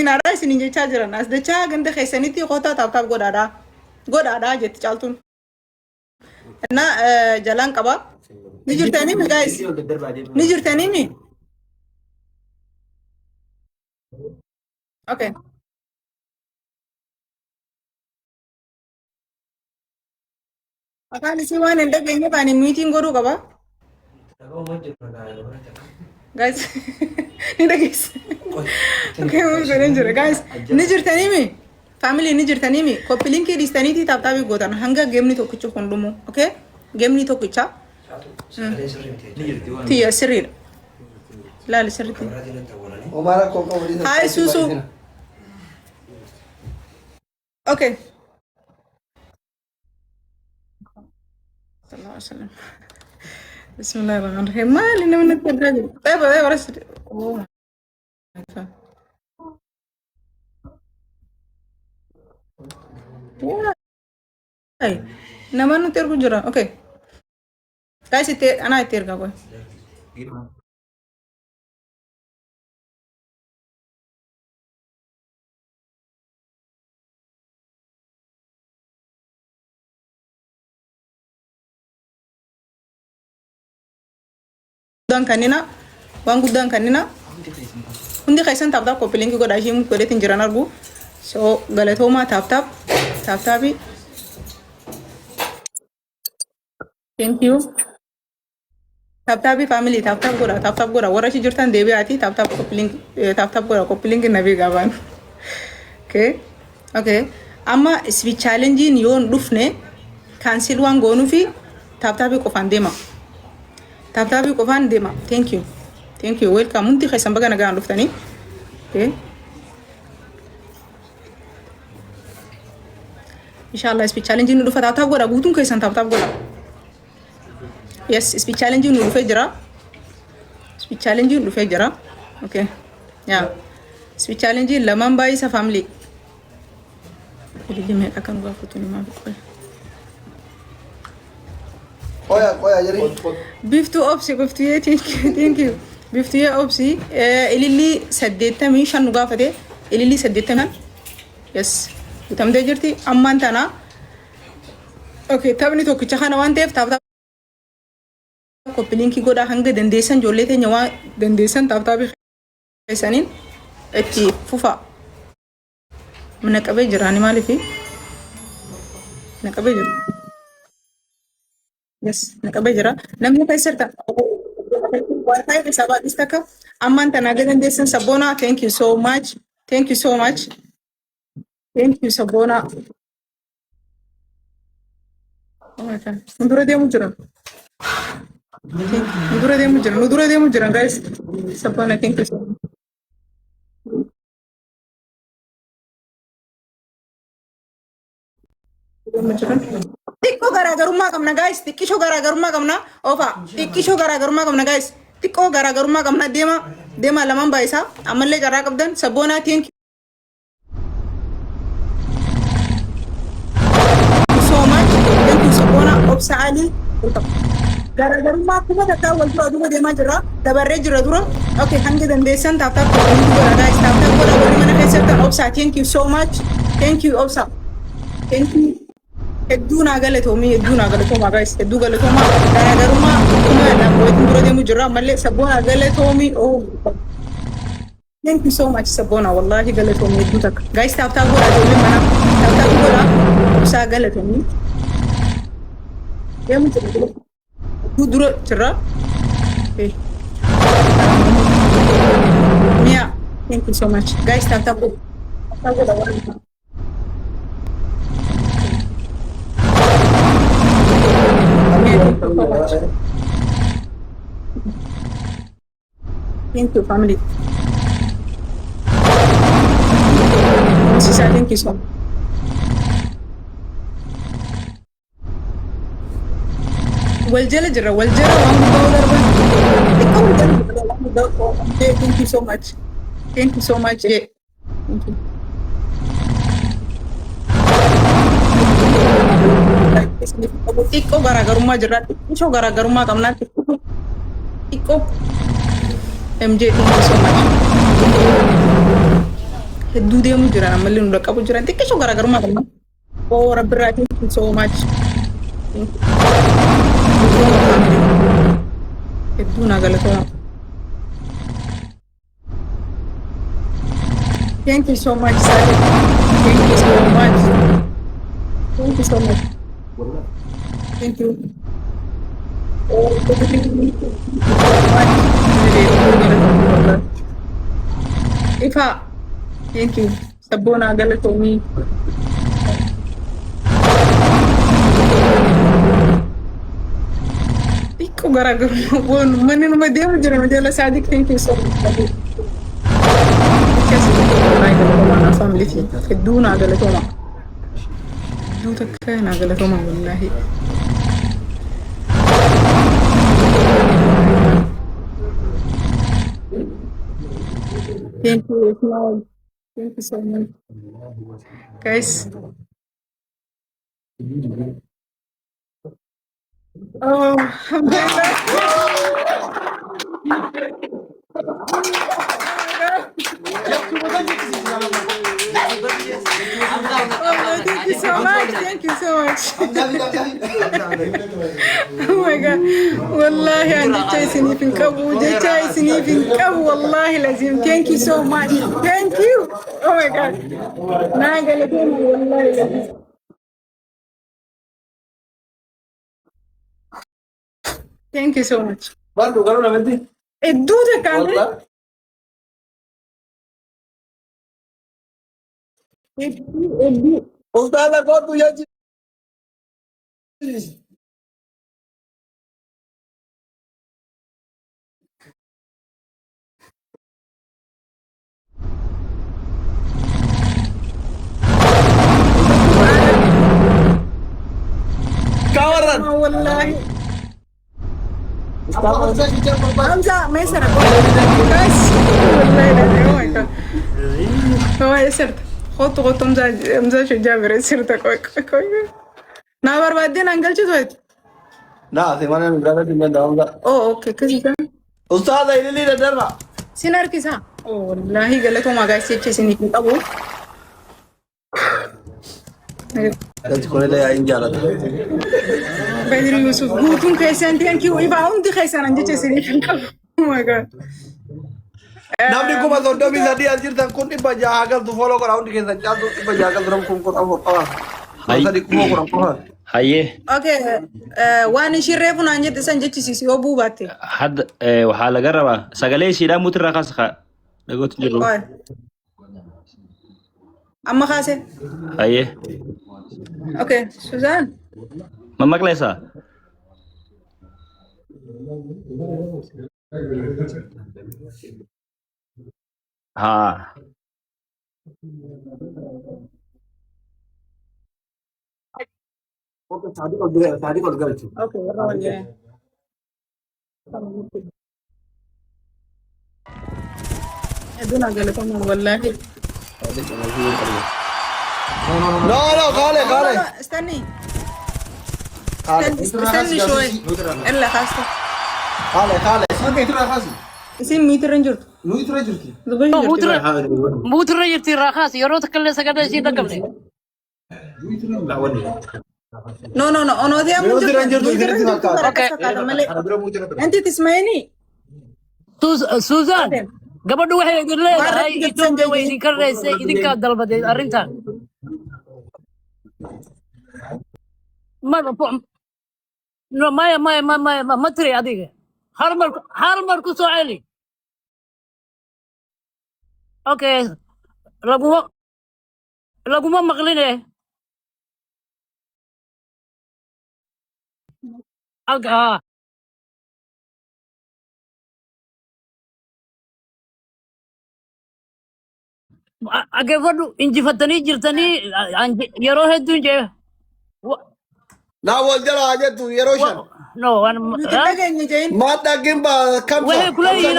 Argentina ra isinin jechaa jiran as dachaa ganda keessanitti qotaa taaptaap godhaadhaa jetti caaltuun. እና jalaan qaba ni jirtanii mi guys ni jirtanii mi okay afaan isii waan hin dhageenye faani miitiin godhuu qaba guys ni dhageesse okay mun godhan jira guys ni jirtanii mi family ni jirtanii mi copy link dhistaniiti taaptaabii gootan hanga geemni tokkicha hundumu okay geemni tokkicha tiya sirriidha laali sirriitti hi susu okay صلى الله عليه وسلم بسم الله الرحمن الرحيم ما لنا من التدرج طيب رس هاي نما نتير كجرا اوكي guys انا اتير كاكو kanina waan guddaan kanina hundi keessan taaptaap koppilinki godhaa ishee muka godheetiin jiran argu so galatoomaa taaptaapi thank you taaptaapi family taaptaap godha warra ishee jirtan deebi'aati taaptaap godha koppilinki nabii gaabaan okay amma speech challenge yoon dhufne cancel waan goonuu fi taaptaapi qofaan deema taaptaabii qofaan deema thank you welcome hundi keessan baga nagaan dhuftanii okay inshallah speech challenge nu dhufa taaptaap godha guutuun keessan taaptaap godha yes speech challenge nu dhufee jira okay yeah speech challenge lamaan baay'isa family illee meeqa kan gaafatu ni maaf qoy Oya jadi. Biftu opsi thank you. Biftu ya opsi ilili saddetta mi shan gafate ilili saddetta na yes utam de jirti amman tana okay tabni to kicha khana wan def tab ko pilinki goda hanga dendesan jollete nyawa dendesan tab bi khaisanin eti fufa منقبه jirani malifi naqabe jira yes naqabe jira namni kaisarta wifi ke sabat istaka amman tanagadan desan sabona thank you so much thank you sabona oh my god nudura demu jira guys sabona thank you so much Tikko garaagarummaa qabna guys tikkishoo garaagarummaa qabna ofa tikkishoo garaagarummaa qabna guys tikkoo garaagarummaa qabna deema lamaan baayisa ammallee carraa qabdan sabboonaa thank you so much thank you sabboonaa obsa ali garaagarummaa kuma takkaa wal dura duuba deemaa jirra dabarree jira dura okay hanga dandeessan taaftaaf godha guys taaftaaf godha warri mana keessattan obsa thank you so much thank you obsa thank you Eduna galatomi guys edu galatoma garuma kuma la boitin duro demu jira malle sabona galatomi oh thank you so much sabona wallahi galatomi edu tak guys tap gora dole mana tap gora sa galatomi demu jira duro jira eh Mia thank you so much guys tap gora Thank you, family. Sisa, thank you so much. Waljala jira, waljala wangu dollar ba. Ikaw waljala thank you so much. Thank you so much. Thank you. Tikko garaagarummaa jirra tikkishoo garaagarummaa qabnaa tikko MJ thank you so much الدودة مجرى أنا ملي نلقى بجرى أنت كيشو غرقر ما قلنا أو رب الراتي so much الدونا قالتوا thank you so much Sadiq thank you so much thank you so much thank you Ifa thank you Sabona قالتوا مي Iko gara-gara bon manin ma dem jere ma jela Sadiq thank you so much كاس أنا family في الدون عقلتهم دوتك كان عقلتهم والله thank you Ismail thank you so much guys oh الحمد لله Oh, thank you so much. Thank you so much. Oh my God. والله عندي شيء سني في الكبو جاي شيء سني في الكبو والله لازم. Thank you so much. Thank you. Oh my God. ناقلتين والله لازم. Thank you so much. برضو قالوا لنا بدي. الدودة كامل. Ustaz kau tu yang kawaran. Wallahi. Hamza, ميسر guys. والله oh my god. هو يسرت. خط همزة شو جابر يسرت كوي. نابر بعدين أنقل شو تويت. لا ثمانية من درجة من دام لا. أوكي كذي. أستاذ إلي لي ندرنا. سينار كيسا. والله قالت ما قاعد يسير سيني في أبو. كنت كل ده عين جالد. بدر يوسف قوتون كيسان thank you إيبا عندي كيسان عندي سيني في أبو. Oh my god. Namni kuma zondo bisa dia cerita kun iba jagal tu follow kau undi kita jatuh iba jagal dalam kumkur apa apa. Masa di kumur kurang kurang. haye waan ishii reefu naan jette san jechisiisi yoo buubaatte. hadda waxaa laga rabaa sagalee ishiidhaa mutirraa kaasa dhagootu jiru. Amma kaase. haye Okay, Suzaan. ma maqlaysaa? haa Okay, tadi kau dengar itu. Okay, orang ya. Itu nak galau kamu wallahi. No, kale. استني. استني شوي. إلا خاصة. kale. Okay, itu khasi. Isi meter ranjur. Meter ranjur ki. موتر رجعتي راخاس يروح تكلم سكده شيء دقمني. No. Ono dia Okay. أنت تسمعيني. سوزان قبل واحد يقول لي هاي إثيوبيا وين كرسي إذا كان ضربة أرنتان ما no ما تري هذيك هرمر كسوعلي أوكي لقوا ما مغلينه أوكي أكيد إنجي فتني جرتني يروح الدنيا Na waljala aja tu yeroshan. no أنا Mata gimba kamsa. وهي كلية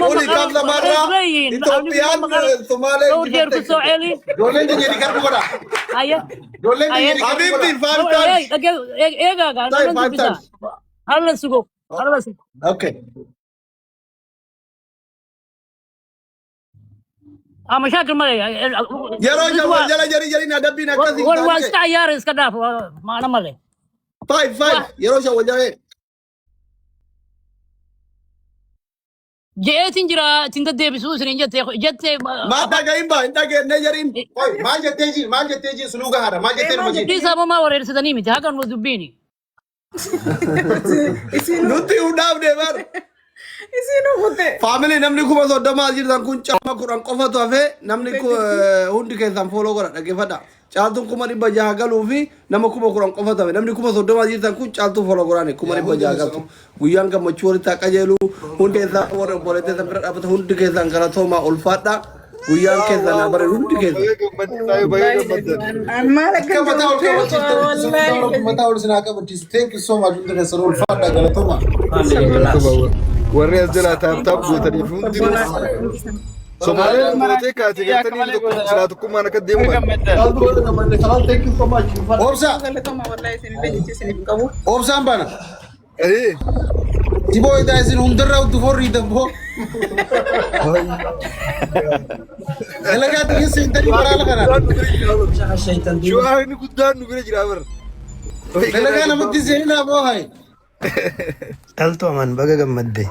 Uli kamsa marra. Ethiopian Somali. لو جير كسوعلي Dole ni jadi karbu kora. أيه Dole ni jadi Habibti five times. Say five times. هلا سوق هلا سوق Okay. مشاكل ما يا رجل وجلا جري ندبينا كذي والواسطة يارس كذا ما أنا مالي فايف يا رجل وجلا جيت انجرا تندد بسوس رنجت جت ما تاجين با انت نجرين ما جتيجي سلوكها هذا ما جتير مجيء دي سبب ما ورير سدني متى هكذا مدبيني نوتي وداو ديبر Isino hote. family namni kuma so dama jir dan kun chama kuran qofa to afe namni ko hundi ke sam follow gora dage fada chaltun kuma ni baja galu fi nama kuma kuran qofa to namni kuma so dama jir dan kun chaltu follow gora ne kuma ni baja galu guyan ka machuori ta kajelu hunde sa wor bolete sam rat abata hundi ke san kala to ma ulfada guyan ke sana bare hundi ke Amara kan mata ul sina ka but thank you so much hundi ke sana ulfada kala to ma وريز جلا تاب بوتني فهمتني سومالي بوتي كاتي كاتني لكم صلاتكم انا كديم thank you so much obsa toma wallahi sin leji sin kabu. obsa bana ايه tibo ida sin umdara ud forri dambo elaga tigi sin tani barala kana شو هاي قدام نقول جرابر elaga namti sin na bo hai Alto man baga gammadde.